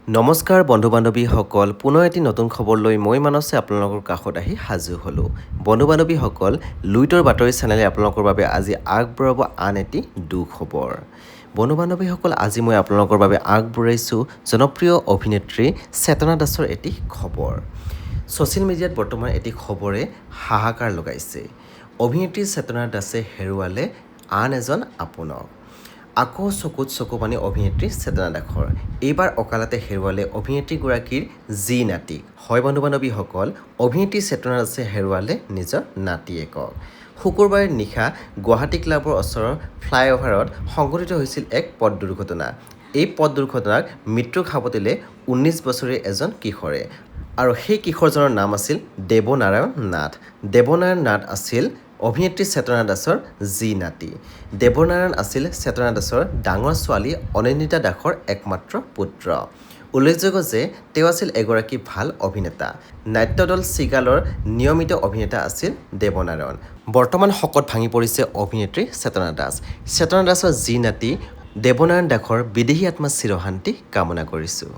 নমস্কাৰ বন্ধু বান্ধৱীসকল, পুনৰ এটি নতুন খবৰ লৈ মই মানসে আপোনালোকৰ কাষত আহি সাজু হ'লোঁ। বন্ধু বান্ধৱীসকল, লুইতৰ বাতৰি চেনেলে আপোনালোকৰ বাবে আজি আগবঢ়াব আন এটি দুখবৰ। বন্ধু বান্ধৱীসকল, আজি মই আপোনালোকৰ বাবে আগবঢ়াইছোঁ জনপ্ৰিয় অভিনেত্ৰী চেতনা দাসৰ এটি খবৰ। ছ'চিয়েল মিডিয়াত বৰ্তমান এটি খবৰে হাহাকাৰ লগাইছে। অভিনেত্ৰী চেতনা দাসে হেৰুৱালে আন এজন আপোনক। আকৌ চকুত চকু পানী অভিনেত্ৰী চেতনা দাসৰ। এইবাৰ অকালতে হেৰুৱালে অভিনেত্ৰীগৰাকীৰ যি নাতিক। হয় বন্ধু বান্ধৱীসকল, অভিনেত্ৰী চেতনা দাসে হেৰুৱালে নিজৰ নাতিয়েকক। শুকুৰবাৰে নিশা গুৱাহাটী ক্লাবৰ ওচৰৰ ফ্লাইঅভাৰত সংঘটিত হৈছিল এক পথ দুৰ্ঘটনা। এই পথ দুৰ্ঘটনাক মৃত্যুক সাৱটিলে 19 বছৰীয়া এজন কিশোৰে। আৰু সেই কিশোৰজনৰ নাম আছিল দেৱনাৰায়ণ নাথ। দেৱনাৰায়ণ নাথ আছিল অভিনেত্ৰী চেতনা দাসৰ যি নাতি। দেৱনাৰায়ণ আছিল চেতনা দাসৰ ডাঙৰ ছোৱালী অনিন্দিতা দাসৰ একমাত্ৰ পুত্ৰ। উল্লেখযোগ্য যে তেওঁ আছিল এগৰাকী ভাল অভিনেতা। নাট্যদল চিগালৰ নিয়মিত অভিনেতা আছিল দেৱনাৰায়ণ। বৰ্তমান শকত ভাঙি পৰিছে অভিনেত্ৰী চেতনা দাস। চেতনা দাসৰ যি নাতি দেৱনাৰায়ণ দাসৰ বিদেহী আত্মা চিৰশান্তি কামনা কৰিছোঁ।